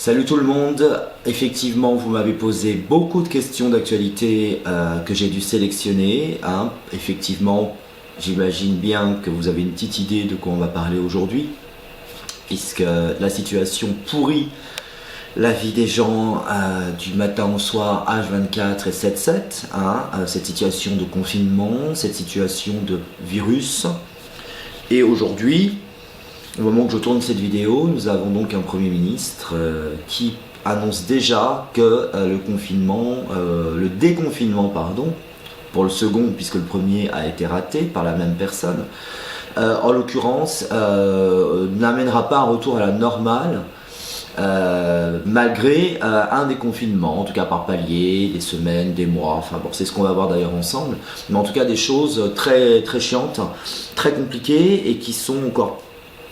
Salut tout le monde, effectivement vous m'avez posé beaucoup de questions d'actualité que j'ai dû sélectionner. Effectivement, j'imagine bien que vous avez une petite idée de quoi on va parler aujourd'hui, puisque la situation pourrit la vie des gens du matin au soir, H24 et 7/7, cette situation de confinement, cette situation de virus. Et aujourd'hui, au moment que je tourne cette vidéo, nous avons donc un Premier ministre qui annonce déjà que le déconfinement, pour le second, puisque le premier a été raté par la même personne, en l'occurrence, n'amènera pas un retour à la normale, malgré un déconfinement, en tout cas par palier, des semaines, des mois, enfin bon, c'est ce qu'on va voir d'ailleurs ensemble, mais en tout cas des choses très, très chiantes, très compliquées et qui sont encore,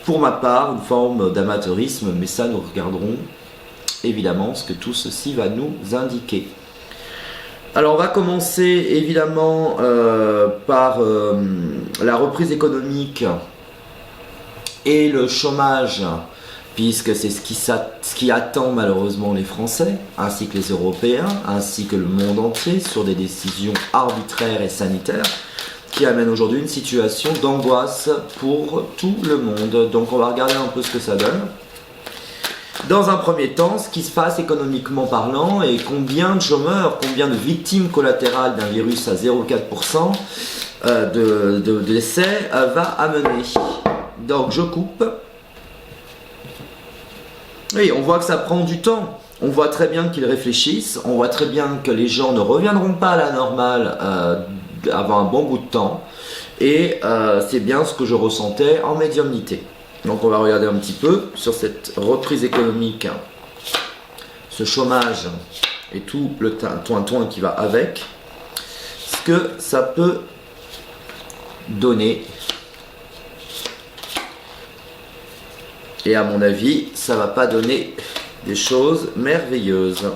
pour ma part, une forme d'amateurisme, mais ça nous regarderons évidemment ce que tout ceci va nous indiquer. Alors on va commencer évidemment par la reprise économique et le chômage, puisque c'est ce qui attend malheureusement les Français, ainsi que les Européens, ainsi que le monde entier, sur des décisions arbitraires et sanitaires, qui amène aujourd'hui une situation d'angoisse pour tout le monde. Donc on va regarder un peu ce que ça donne. Dans un premier temps, ce qui se passe économiquement parlant et combien de chômeurs, combien de victimes collatérales d'un virus à 0,4% de décès va amener. Donc je coupe. Oui, on voit que ça prend du temps. On voit très bien qu'ils réfléchissent. On voit très bien que les gens ne reviendront pas à la normale avant un bon bout de temps. Et c'est bien ce que je ressentais en médiumnité. Donc on va regarder un petit peu sur cette reprise économique, ce chômage et tout le toin qui va avec, ce que ça peut donner. Et à mon avis, ça va pas donner des choses merveilleuses.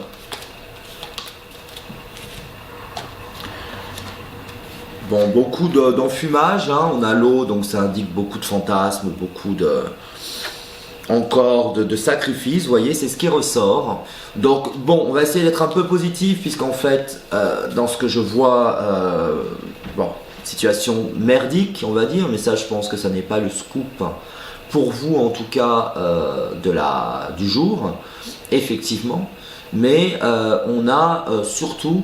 Bon, beaucoup d'enfumage, on a l'eau, donc ça indique beaucoup de fantasmes, beaucoup de sacrifices, vous voyez, c'est ce qui ressort. Donc bon, on va essayer d'être un peu positif, puisqu'en fait, dans ce que je vois, situation merdique, on va dire, mais ça je pense que ça n'est pas le scoop, pour vous en tout cas, du jour, effectivement, mais on a surtout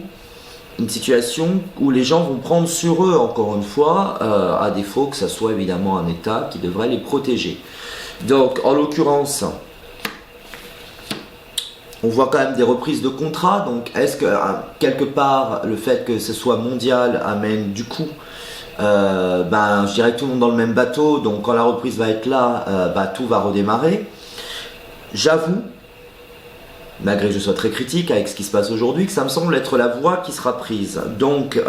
une situation où les gens vont prendre sur eux, encore une fois, à défaut que ça soit évidemment un État qui devrait les protéger. Donc, en l'occurrence, on voit quand même des reprises de contrats. Donc, est-ce que, quelque part, le fait que ce soit mondial amène du coup, je dirais tout le monde dans le même bateau. Donc, quand la reprise va être là, tout va redémarrer. J'avoue, malgré que je sois très critique avec ce qui se passe aujourd'hui, que ça me semble être la voie qui sera prise. Donc,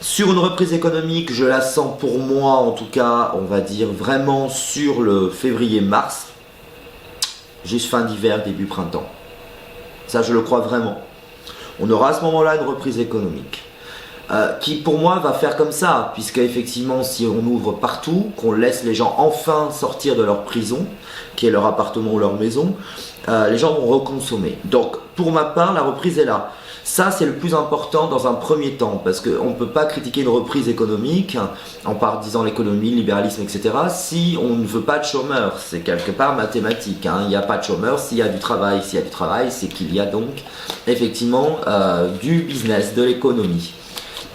sur une reprise économique, je la sens pour moi, en tout cas, on va dire vraiment sur le février-mars, juste fin d'hiver, début printemps. Ça, je le crois vraiment. On aura à ce moment-là une reprise économique. Qui pour moi va faire comme ça, puisque effectivement si on ouvre partout, qu'on laisse les gens enfin sortir de leur prison, qui est leur appartement ou leur maison, les gens vont reconsommer. Donc pour ma part, la reprise est là. Ça c'est le plus important dans un premier temps, parce qu'on ne peut pas critiquer une reprise économique en disant l'économie, le libéralisme, etc. si on ne veut pas de chômeurs. C'est quelque part mathématique, il n'y a pas de chômeurs s'il y a du travail. S'il y a du travail, c'est qu'il y a donc effectivement du business, de l'économie.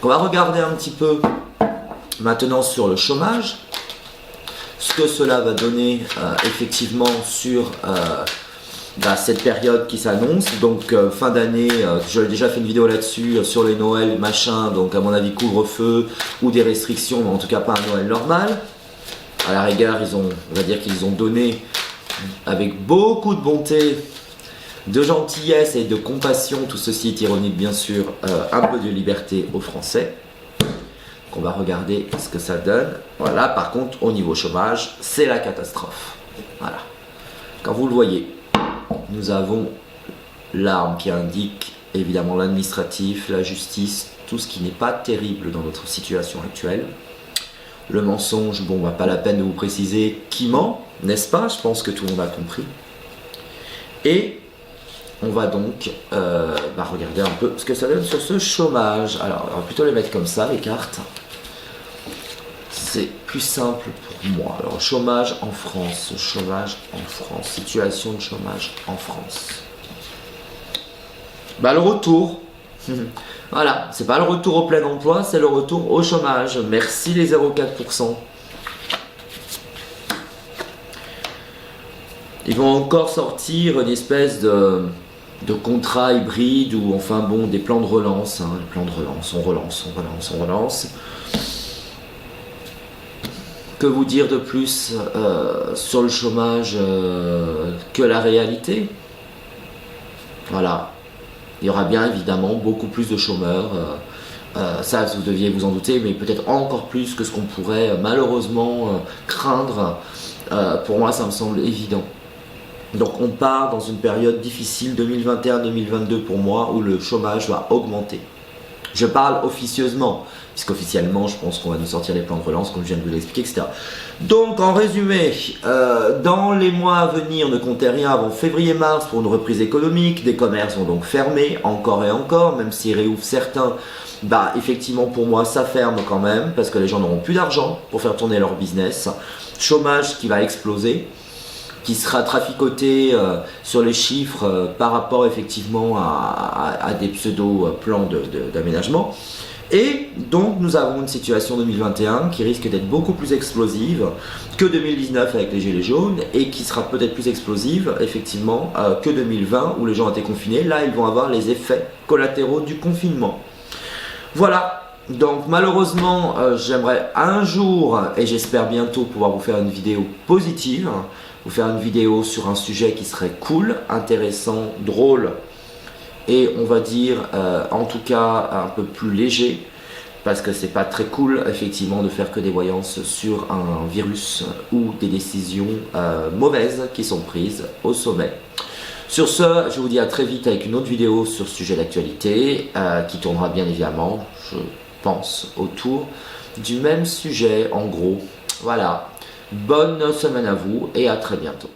On va regarder un petit peu maintenant sur le chômage, ce que cela va donner effectivement sur cette période qui s'annonce. Donc fin d'année, j'ai déjà fait une vidéo là-dessus sur les Noëls, machin, donc à mon avis couvre-feu ou des restrictions, mais en tout cas pas un Noël normal. À la rigueur, on va dire qu'ils ont donné avec beaucoup de bonté, de gentillesse et de compassion, tout ceci est ironique bien sûr, un peu de liberté aux Français. Donc on va regarder ce que ça donne. Voilà, par contre au niveau chômage, c'est la catastrophe. Voilà. Quand vous le voyez, nous avons l'arme qui indique évidemment l'administratif, la justice, tout ce qui n'est pas terrible dans notre situation actuelle. Le mensonge, pas la peine de vous préciser qui ment, n'est-ce pas? Je pense que tout le monde a compris. Et on va donc regarder un peu ce que ça donne sur ce chômage. Alors, on va plutôt les mettre comme ça, les cartes. C'est plus simple pour moi. Alors, chômage en France, situation de chômage en France. Le retour. Voilà, c'est pas le retour au plein emploi, c'est le retour au chômage. Merci les 0,4%. Ils vont encore sortir une espèce de contrat hybride ou enfin bon, des plans de relance. Les plans de relance, on relance. Que vous dire de plus sur le chômage que la réalité? Voilà. Il y aura bien évidemment beaucoup plus de chômeurs, ça vous deviez vous en douter, mais peut-être encore plus que ce qu'on pourrait malheureusement craindre. Pour moi ça me semble évident. Donc on part dans une période difficile 2021-2022 pour moi où le chômage va augmenter. Je parle officieusement, puisqu'officiellement je pense qu'on va nous sortir les plans de relance comme je viens de vous l'expliquer, etc. Donc en résumé, dans les mois à venir, ne comptez rien avant février-mars pour une reprise économique. Des commerces vont donc fermer encore et encore, même s'ils réouvrent certains. Effectivement pour moi ça ferme quand même, parce que les gens n'auront plus d'argent pour faire tourner leur business. Chômage qui va exploser, qui sera traficoté sur les chiffres par rapport effectivement à des pseudo-plans d'aménagement. Et donc nous avons une situation 2021 qui risque d'être beaucoup plus explosive que 2019 avec les gilets jaunes et qui sera peut-être plus explosive effectivement que 2020 où les gens étaient confinés. Là ils vont avoir les effets collatéraux du confinement. Voilà. Donc malheureusement j'aimerais un jour et j'espère bientôt pouvoir vous faire une vidéo positive, vous faire une vidéo sur un sujet qui serait cool, intéressant, drôle et on va dire en tout cas un peu plus léger, parce que c'est pas très cool effectivement de faire que des voyances sur un virus ou des décisions mauvaises qui sont prises au sommet. Sur ce, je vous dis à très vite avec une autre vidéo sur ce sujet d'actualité qui tournera bien évidemment, je pense, autour du même sujet en gros. Voilà, bonne semaine à vous et à très bientôt.